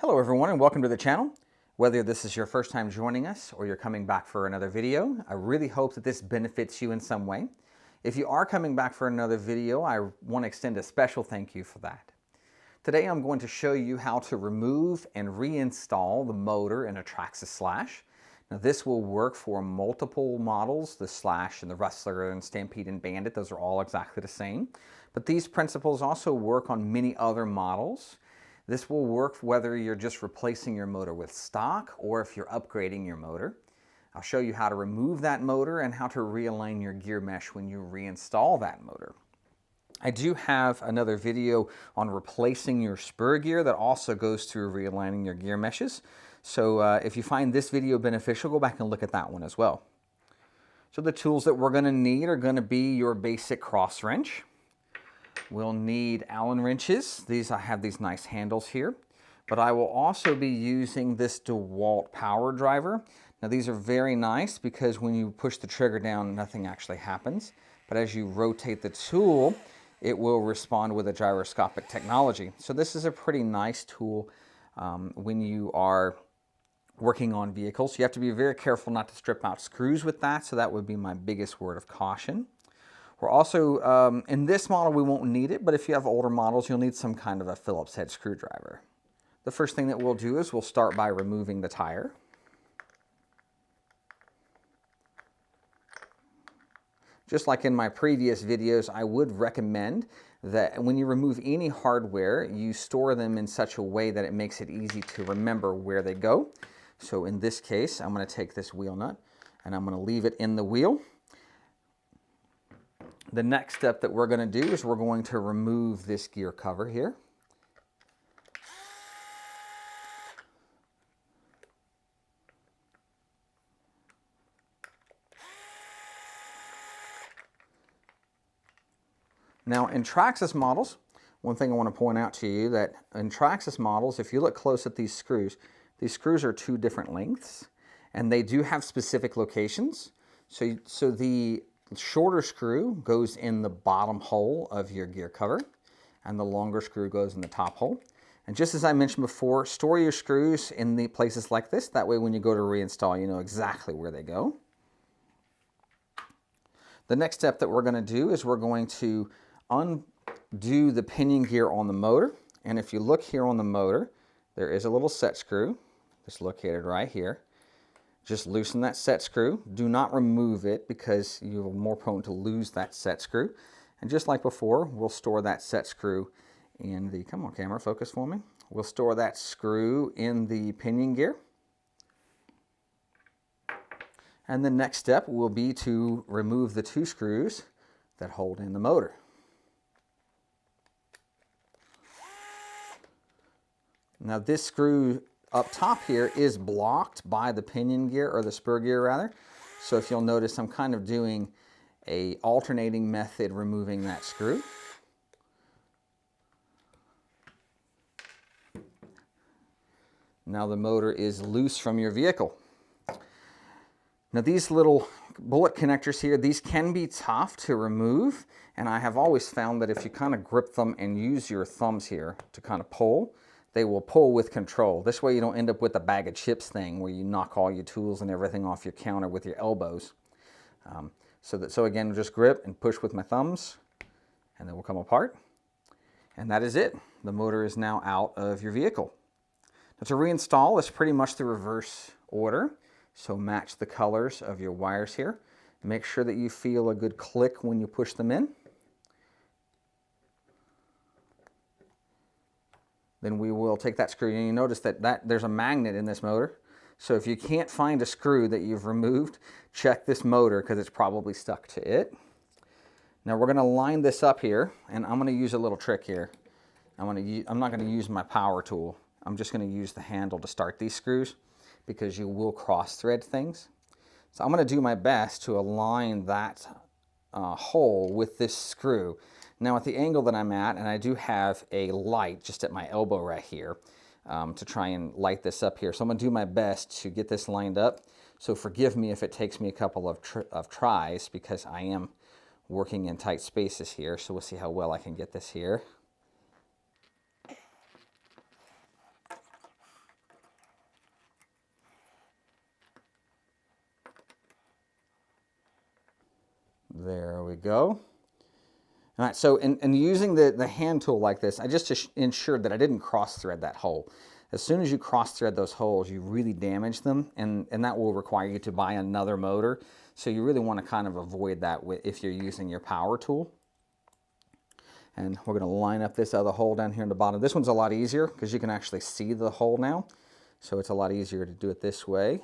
Hello everyone and welcome to the channel. Whether this is your first time joining us or you're coming back for another video, I really hope that this benefits you in some way. If you are coming back for another video, I want to extend a special thank you for that. Today I'm going to show you how to remove and reinstall the motor in a Traxxas Slash. Now this will work for multiple models, the Slash and the Rustler and Stampede and Bandit, those are all exactly the same. But these principles also work on many other models. This will work whether you're just replacing your motor with stock or if you're upgrading your motor. I'll show you how to remove that motor and how to realign your gear mesh when you reinstall that motor. I do have another video on replacing your spur gear that also goes through realigning your gear meshes. So if you find this video beneficial, go back and look at that one as well. So the tools that we're going to need are going to be your basic cross wrench. We'll need Allen wrenches. I have these nice handles here, but I will also be using this DeWalt power driver. Now these are very nice because when you push the trigger down, nothing actually happens. But as you rotate the tool, it will respond with a gyroscopic technology. So this is a pretty nice tool when you are working on vehicles. You have to be very careful not to strip out screws with that, so that would be my biggest word of caution. We're also, in this model we won't need it, but if you have older models, you'll need some kind of a Phillips head screwdriver. The first thing that we'll do is we'll start by removing the tire. Just like in my previous videos, I would recommend that when you remove any hardware, you store them in such a way that it makes it easy to remember where they go. So in this case, I'm going to take this wheel nut and I'm going to leave it in the wheel. The next step that we're going to do is we're going to remove this gear cover here. Now in Traxxas models, one thing I want to point out to you that in Traxxas models, if you look close at these screws are two different lengths and they do have specific locations. So the shorter screw goes in the bottom hole of your gear cover and the longer screw goes in the top hole. And just as I mentioned before, store your screws in the places like this. That way when you go to reinstall, you know exactly where they go. The next step that we're going to do is we're going to undo the pinion gear on the motor. And if you look here on the motor, there is a little set screw that's located right here. Just loosen that set screw. Do not remove it because you're more prone to lose that set screw. And just like before, we'll store that set screw in the, come on camera, focus for me. We'll store that screw in the pinion gear. And the next step will be to remove the two screws that hold in the motor. Now this screw up top here is blocked by the pinion gear, or the spur gear rather. So if you'll notice, I'm kind of doing a alternating method removing that screw. Now the motor is loose from your vehicle. Now these little bullet connectors here, these can be tough to remove, and I have always found that if you kind of grip them and use your thumbs here to kind of pull, they will pull with control. This way you don't end up with a bag of chips thing where you knock all your tools and everything off your counter with your elbows. So again, just grip and push with my thumbs and they will come apart. And that is it. The motor is now out of your vehicle. Now to reinstall is pretty much the reverse order. So match the colors of your wires here. Make sure that you feel a good click when you push them in. Then we will take that screw, and you notice that there's a magnet in this motor. So if you can't find a screw that you've removed, check this motor because it's probably stuck to it. Now we're going to line this up here, and I'm going to use a little trick here. I'm not going to use my power tool. I'm just going to use the handle to start these screws because you will cross thread things. So I'm going to do my best to align that hole with this screw. Now at the angle that I'm at, and I do have a light just at my elbow right here to try and light this up here. So I'm going to do my best to get this lined up. So forgive me if it takes me a couple of tries because I am working in tight spaces here. So we'll see how well I can get this here. There we go. All right, so in using the hand tool like this, I just ensured that I didn't cross thread that hole. As soon as you cross thread those holes, you really damage them, and that will require you to buy another motor. So you really want to kind of avoid that if you're using your power tool. And we're going to line up this other hole down here in the bottom. This one's a lot easier because you can actually see the hole now. So it's a lot easier to do it this way.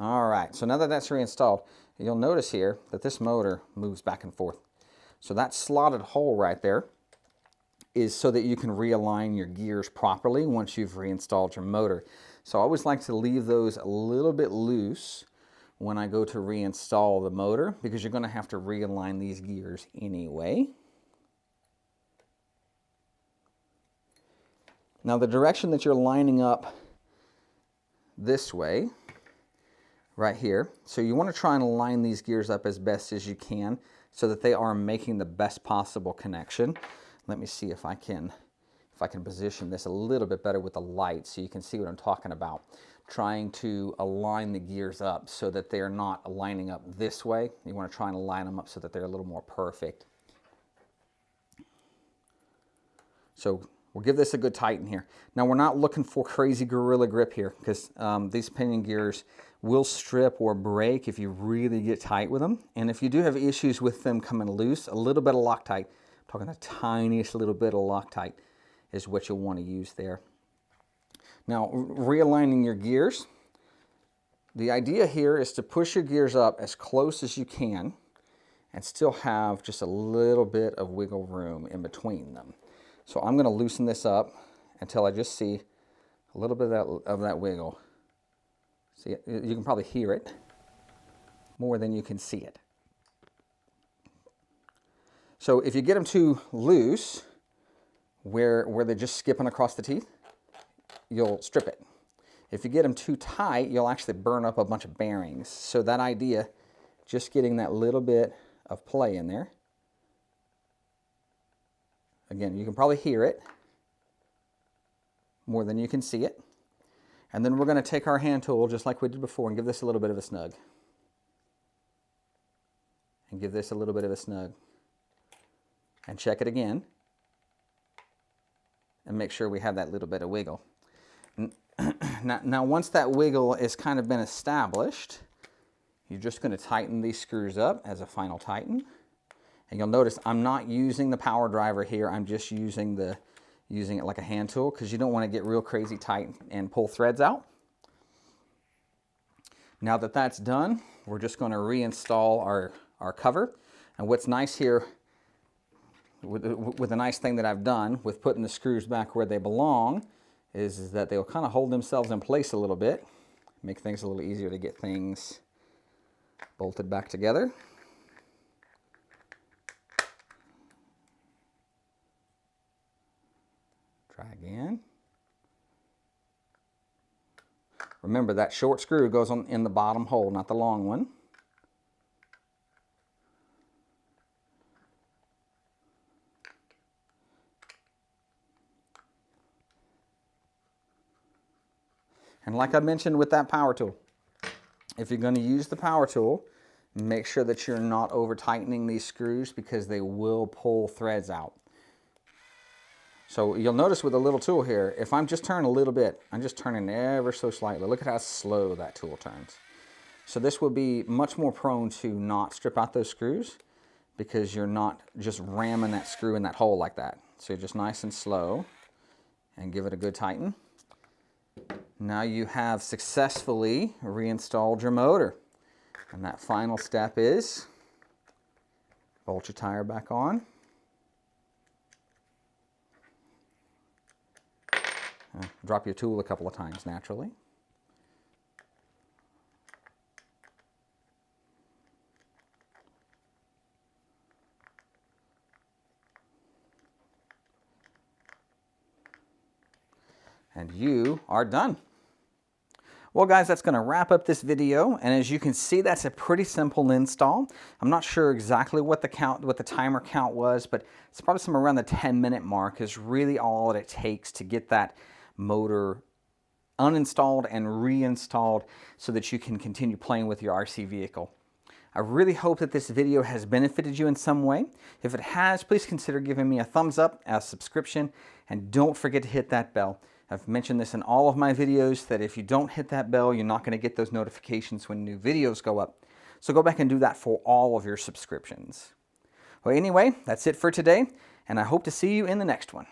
All right, so now that that's reinstalled, you'll notice here that this motor moves back and forth. So that slotted hole right there is so that you can realign your gears properly once you've reinstalled your motor. So I always like to leave those a little bit loose when I go to reinstall the motor, because you're going to have to realign these gears anyway. Now the direction that you're lining up this way, right here, so you want to try and line these gears up as best as you can so that they are making the best possible connection. Let me see if I can position this a little bit better with the light so you can see what I'm talking about. Trying to align the gears up so that they're not lining up this way. You want to try and line them up so that they're a little more perfect. So we'll give this a good tighten here. Now we're not looking for crazy gorilla grip here, because these pinion gears will strip or break if you really get tight with them. And if you do have issues with them coming loose, a little bit of Loctite, I'm talking the tiniest little bit of Loctite, is what you'll want to use there. Now, realigning your gears, the idea here is to push your gears up as close as you can and still have just a little bit of wiggle room in between them. So I'm going to loosen this up until I just see a little bit of that wiggle. See, you can probably hear it more than you can see it. So if you get them too loose, where they're just skipping across the teeth, you'll strip it. If you get them too tight, you'll actually burn up a bunch of bearings. So that idea, just getting that little bit of play in there. Again, you can probably hear it more than you can see it. And then we're going to take our hand tool, just like we did before, and give this a little bit of a snug. And give this a little bit of a snug. And check it again. And make sure we have that little bit of wiggle. Now once that wiggle has kind of been established, you're just going to tighten these screws up as a final tighten. And you'll notice I'm not using the power driver here. I'm just using it like a hand tool, because you don't want to get real crazy tight and pull threads out. Now that that's done, we're just going to reinstall our cover. And what's nice here, with the nice thing that I've done with putting the screws back where they belong, is that they'll kind of hold themselves in place a little bit, make things a little easier to get things bolted back together. Try again. Remember, that short screw goes in the bottom hole, not the long one. And like I mentioned with that power tool, if you're going to use the power tool, make sure that you're not over tightening these screws, because they will pull threads out. So you'll notice with a little tool here, if I'm just turning a little bit, I'm just turning ever so slightly. Look at how slow that tool turns. So this will be much more prone to not strip out those screws, because you're not just ramming that screw in that hole like that. So you're just nice and slow and give it a good tighten. Now you have successfully reinstalled your motor. And that final step is bolt your tire back on. Drop your tool a couple of times naturally. And you are done. Well guys, that's going to wrap up this video, and as you can see, that's a pretty simple install. I'm not sure exactly what the timer count was, but it's probably somewhere around the 10-minute mark is really all that it takes to get that motor uninstalled and reinstalled so that you can continue playing with your RC vehicle. I really hope that this video has benefited you in some way. If it has, please consider giving me a thumbs up, a subscription, and don't forget to hit that bell. I've mentioned this in all of my videos that if you don't hit that bell, you're not going to get those notifications when new videos go up. So go back and do that for all of your subscriptions. Well, anyway, that's it for today, and I hope to see you in the next one.